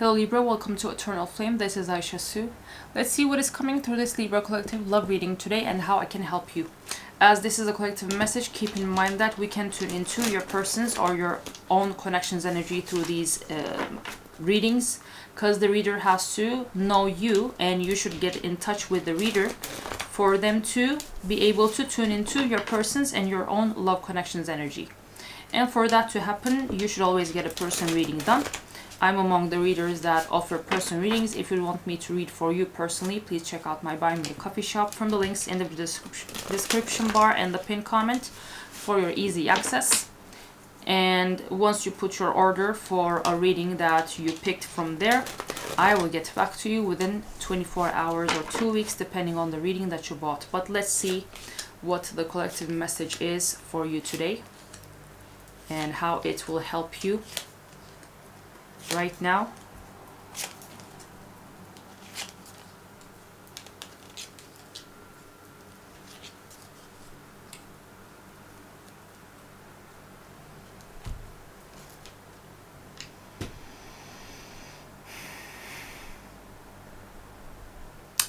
Hello Libra, welcome to Eternal Flame. This is Aisha Sue. Let's see what is coming through this Libra collective love reading today and how I can help you. As this is a collective message, keep in mind that we can tune into your person's or your own connections energy through these readings, because the reader has to know you and you should get in touch with the reader for them to be able to tune into your person's and your own love connections energy. And for that to happen, you should always get a person reading done. I'm among the readers that offer person readings. If you want me to read for you personally, please check out my Buy Me a Coffee shop from the links in the description bar and the pinned comment for your easy access. And once you put your order for a reading that you picked from there, I will get back to you within 24 hours or 2 weeks, depending on the reading that you bought. But let's see what the collective message is for you today and how it will help you right now.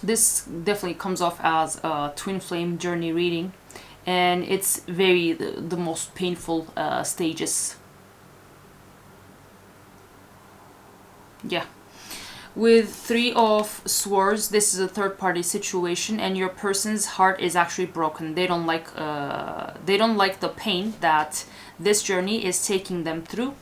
This definitely comes off as a twin flame journey reading, and it's very the most painful stages. Yeah, with Three of Swords, this is a third-party situation, and your person's heart is actually broken. They don't like the pain that this journey is taking them through.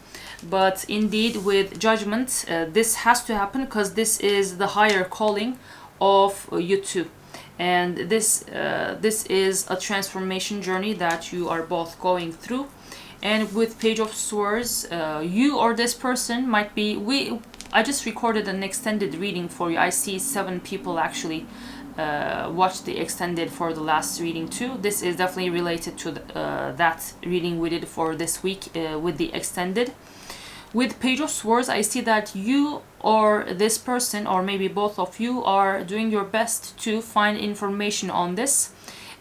But indeed, with Judgment, this has to happen because this is the higher calling of you two, and this is a transformation journey that you are both going through. And with Page of Swords, you or this person might be I just recorded an extended reading for you. I see 7 people actually watched the extended for the last reading too. This is definitely related to that reading we did for this week with the extended. With Page of Swords, I see that you or this person, or maybe both of you, are doing your best to find information on this.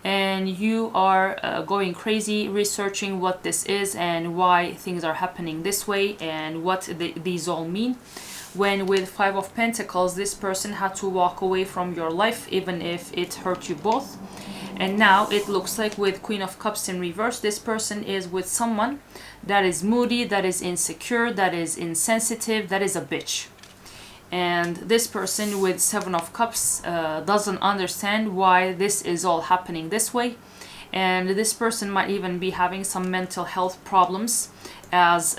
And you are going crazy researching what this is and why things are happening this way and what these all mean. When with Five of Pentacles, this person had to walk away from your life even if it hurt you both. And now it looks like with Queen of Cups in reverse, this person is with someone that is moody, that is insecure, that is insensitive, that is a bitch. And this person with Seven of Cups doesn't understand why this is all happening this way. And this person might even be having some mental health problems, as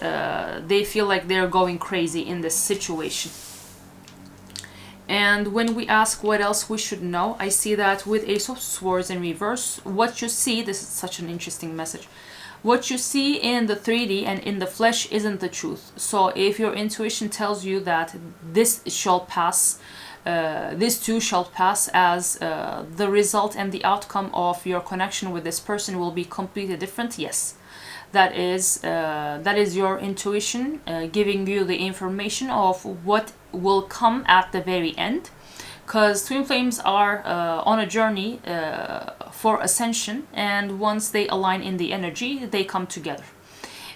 they feel like they're going crazy in this situation. And when we ask what else we should know, I see that with Ace of Swords in reverse, what you see, this is such an interesting message, what you see in the 3D and in the flesh isn't the truth. So if your intuition tells you that this shall pass, this too shall pass, as the result and the outcome of your connection with this person will be completely different, yes. That is your intuition giving you the information of what will come at the very end. Because twin flames are on a journey for ascension, and once they align in the energy, they come together.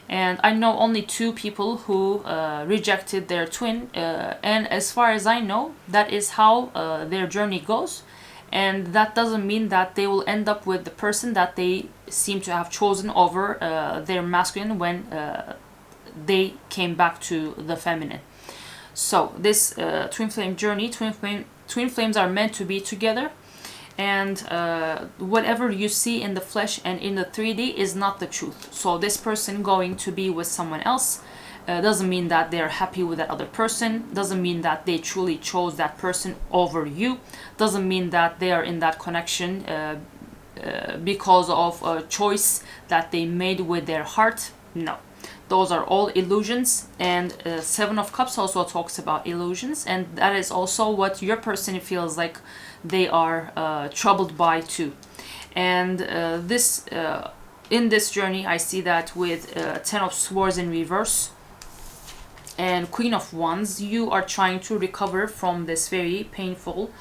And I know only 2 people who rejected their twin, and as far as I know, that is how their journey goes. And that doesn't mean that they will end up with the person that they seem to have chosen over their masculine when they came back to the feminine. So this twin flame journey, twin flames are meant to be together. And whatever you see in the flesh and in the 3D is not the truth. So this person going to be with someone else doesn't mean that they're happy with that other person, doesn't mean that they truly chose that person over you, doesn't mean that they are in that connection because of a choice that they made with their heart. No, those are all illusions. And Seven of Cups also talks about illusions, and that is also what your person feels like they are troubled by too. And in this journey, I see that with Ten of Swords in reverse and Queen of Wands, you are trying to recover from this very painful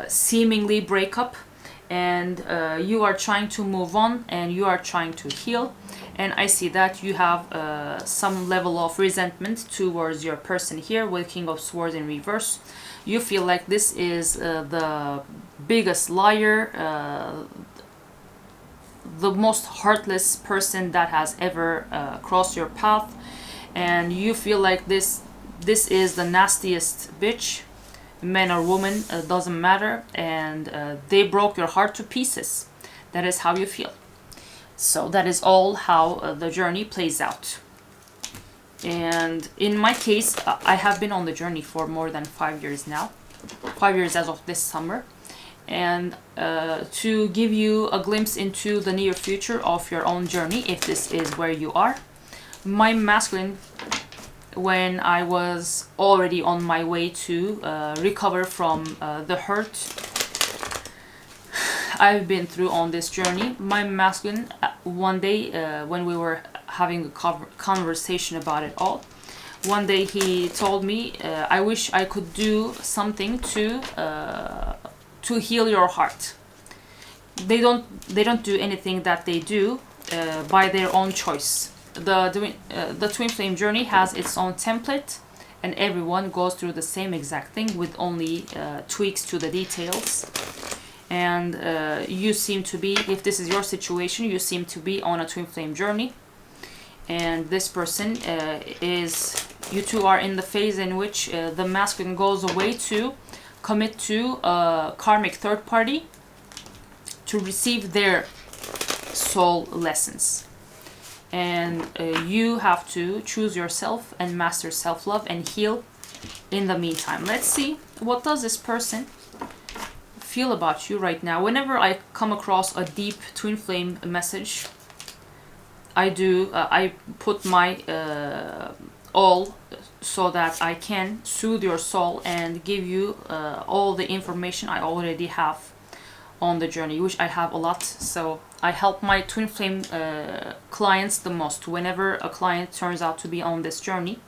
seemingly breakup, and you are trying to move on and you are trying to heal. And I see that you have some level of resentment towards your person here with King of Swords in reverse. You feel like this is the biggest liar, the most heartless person that has ever crossed your path, and you feel like this is the nastiest bitch, man or woman, doesn't matter, and they broke your heart to pieces. That is how you feel. So that is all how the journey plays out. And in my case, I have been on the journey for more than 5 years now. 5 years as of this summer. And to give you a glimpse into the near future of your own journey, if this is where you are, my masculine, when I was already on my way to recover from the hurt I've been through on this journey, my masculine, one day when we were having a conversation about it all, one day he told me, I wish I could do something to heal your heart. They don't do anything that they do by their own choice. The twin flame journey has its own template, and everyone goes through the same exact thing with only tweaks to the details. And you seem to be, if this is your situation, you seem to be on a twin flame journey. And this person you two are in the phase in which the masculine goes away to commit to a karmic third party to receive their soul lessons. And you have to choose yourself and master self-love and heal in the meantime. Let's see, what does this person feel about you right now? Whenever I come across a deep twin flame message, I put my all so that I can soothe your soul and give you all the information I already have on the journey, which I have a lot. So I help my twin flame clients the most whenever a client turns out to be on this journey,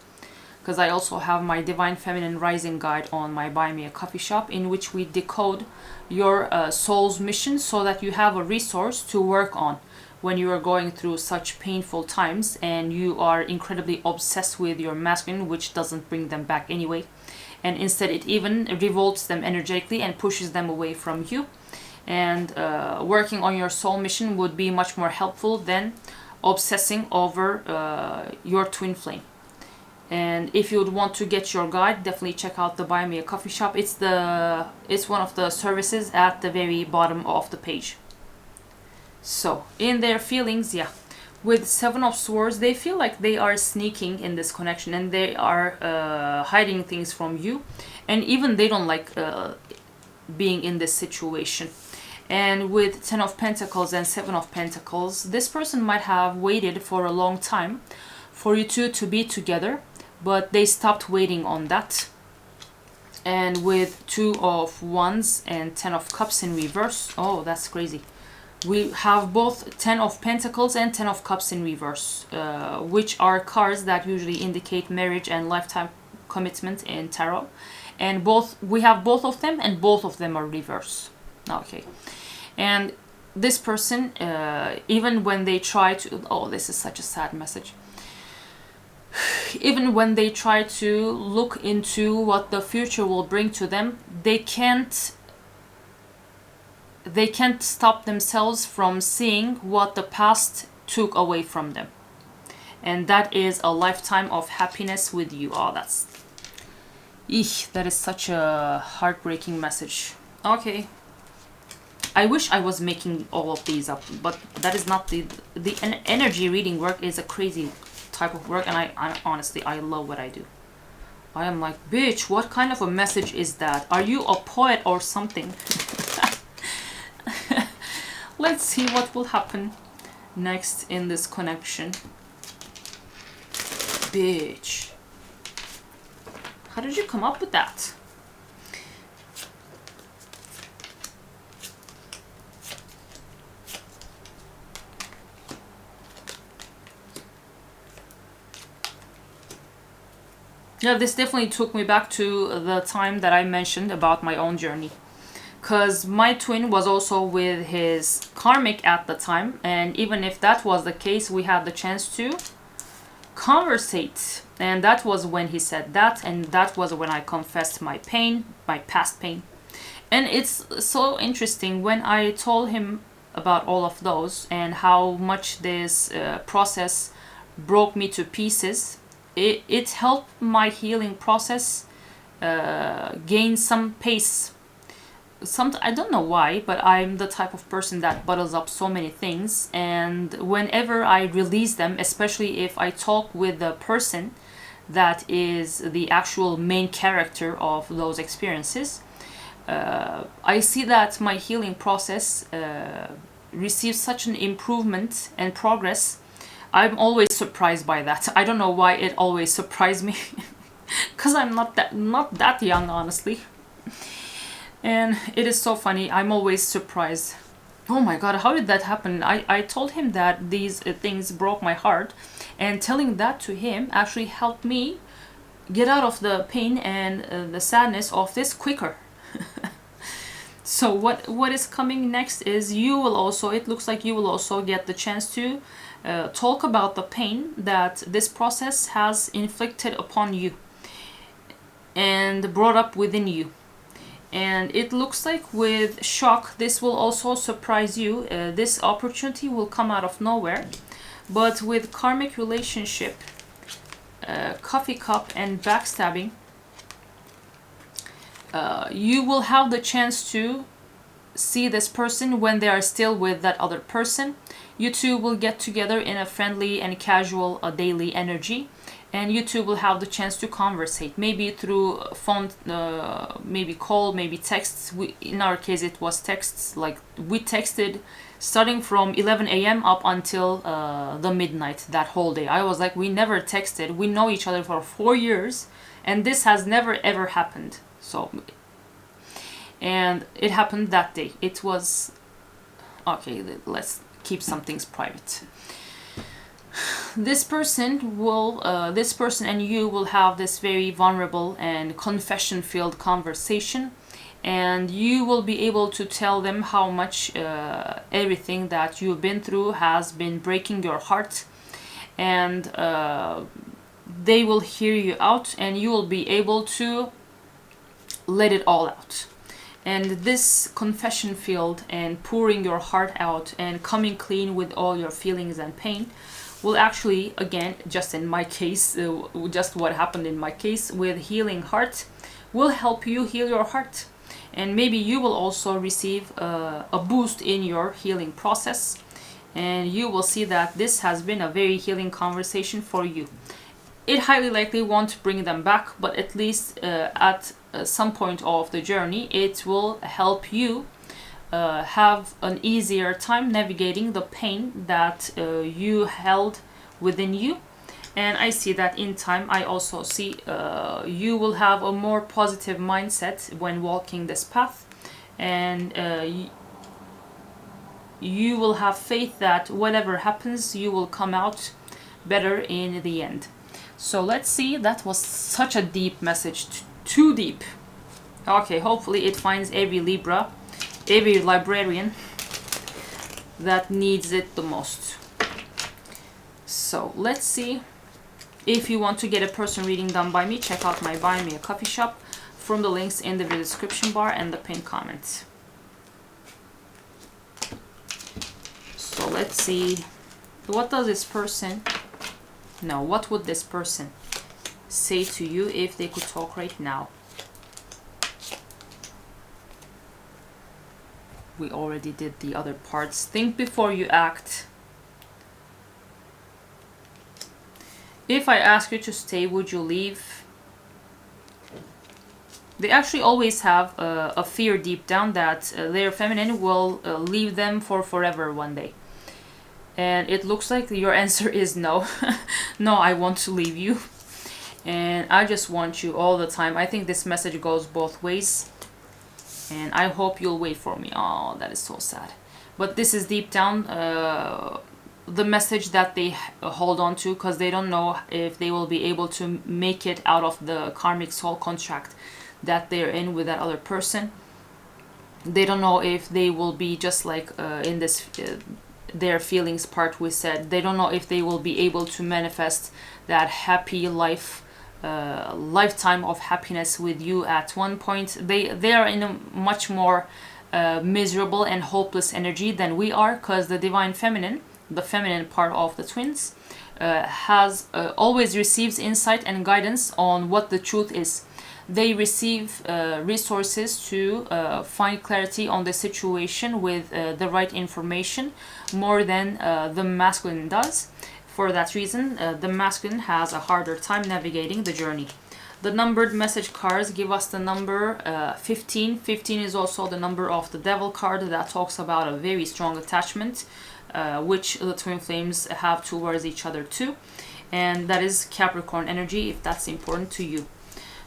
because I also have my Divine Feminine Rising guide on my Buy Me a Coffee shop, in which we decode your soul's mission so that you have a resource to work on when you are going through such painful times and you are incredibly obsessed with your masculine, which doesn't bring them back anyway, and instead it even revolts them energetically and pushes them away from you. And working on your soul mission would be much more helpful than obsessing over your twin flame. And if you would want to get your guide, definitely check out the Buy Me a Coffee shop. It's one of the services at the very bottom of the page. So in their feelings, yeah, with Seven of Swords, they feel like they are sneaking in this connection and they are hiding things from you, and even they don't like being in this situation. And with Ten of Pentacles and Seven of Pentacles, this person might have waited for a long time for you two to be together, but they stopped waiting on that. And with Two of Wands and Ten of Cups in reverse, oh, that's crazy. We have both Ten of Pentacles and Ten of Cups in reverse, which are cards that usually indicate marriage and lifetime commitment in tarot. And we have both of them, and both of them are reverse. Okay. And this person, even when they try to... Oh, this is such a sad message. Even when they try to look into what the future will bring to them, they can't stop themselves from seeing what the past took away from them. And that is a lifetime of happiness with you. Oh, that is such a heartbreaking message. Okay. I wish I was making all of these up, but that is not the energy reading work is a crazy type of work, and I honestly, I love what I do. I am like, bitch, what kind of a message is that? Are you a poet or something? Let's see what will happen next in this connection. Bitch. How did you come up with that? Yeah, this definitely took me back to the time that I mentioned about my own journey. because my twin was also with his karmic at the time, and even if that was the case, we had the chance to conversate. And that was when he said that, and that was when I confessed my pain, my past pain. And it's so interesting when I told him about all of those and how much this process broke me to pieces. It helped my healing process gain some pace. I don't know why, but I'm the type of person that bottles up so many things, and whenever I release them, especially if I talk with the person that is the actual main character of those experiences, I see that my healing process receives such an improvement and progress. I'm always surprised by that. I don't know why it always surprised me, because I'm not that young, honestly. And it is so funny. I'm always surprised. Oh my god, how did that happen? I told him that these things broke my heart, and telling that to him actually helped me get out of the pain and the sadness of this quicker. So what is coming next is you will also, it looks like you will also get the chance to talk about the pain that this process has inflicted upon you and brought up within you. And it looks like with shock, this will also surprise you. This opportunity will come out of nowhere. But with karmic relationship, coffee cup, and backstabbing, you will have the chance to see this person when they are still with that other person. You two will get together in a friendly and casual daily energy, and you two will have the chance to conversate, maybe through phone, maybe call, maybe texts. In our case it was texts. Like, we texted starting from 11 a.m. up until the midnight that whole day. I was like, we never texted. We know each other for 4 years, and this has never ever happened. So, and it happened that day. It was okay. Let's keep some things private. This person and you will have this very vulnerable and confession-filled conversation, and you will be able to tell them how much everything that you've been through has been breaking your heart, and they will hear you out, and you will be able to let it all out. And this confession field and pouring your heart out and coming clean with all your feelings and pain will actually, again, just in my case, just what happened in my case with healing heart, will help you heal your heart. And maybe you will also receive a boost in your healing process, and you will see that this has been a very healing conversation for you. It highly likely won't bring them back, but at least at some point of the journey, it will help you have an easier time navigating the pain that you held within you. And I see that in time, I also see you will have a more positive mindset when walking this path, and you will have faith that whatever happens, you will come out better in the end. So let's see, that was such a deep message, too deep. Okay, hopefully it finds every Libra, every librarian that needs it the most. So let's see. If you want to get a personal reading done by me, check out my Buy Me a Coffee shop from the links in the description bar and the pinned comments. So let's see, what does this person, no, what would this person say to you if they could talk right now? We already did the other parts. Think before you act. If I ask you to stay, would you leave? They actually always have a fear deep down that their feminine will leave them for forever one day. And it looks like your answer is no. No, I want to leave you. And I just want you all the time. I think this message goes both ways. And I hope you'll wait for me. Oh, that is so sad. But this is deep down the message that they hold on to, because they don't know if they will be able to make it out of the karmic soul contract that they're in with that other person. They don't know if they will be just like in this their feelings part we said. They don't know if they will be able to manifest that happy lifetime of happiness with you at one point. They are in a much more miserable and hopeless energy than we are, because the divine feminine, the feminine part of the twins, has always receives insight and guidance on what the truth is. They receive resources to find clarity on the situation with the right information more than the masculine does. For that reason, the masculine has a harder time navigating the journey. The numbered message cards give us the number 15. 15 is also the number of the devil card that talks about a very strong attachment, which the twin flames have towards each other too. And that is Capricorn energy, if that's important to you.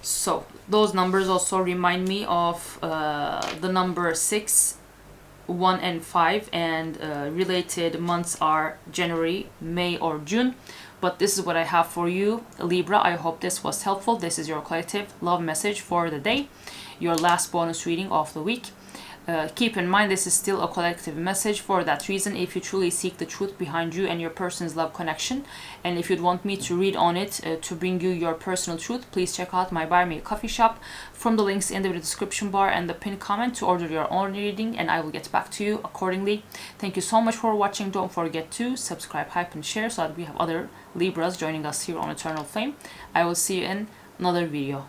So those numbers also remind me of the number 6, 1 and 5, and related months are January, May or June. But this is what I have for you, Libra. I hope this was helpful. This is your collective love message for the day, your last bonus reading of the week. Keep in mind, this is still a collective message. For that reason, if you truly seek the truth behind you and your person's love connection, and if you'd want me to read on it to bring you your personal truth, please check out my Buy Me a Coffee shop from the links in the description bar and the pinned comment to order your own reading, and I will get back to you accordingly. Thank you so much for watching. Don't forget to subscribe, hype and share so that we have other Libras joining us here on Eternal Flame. I will see you in another video.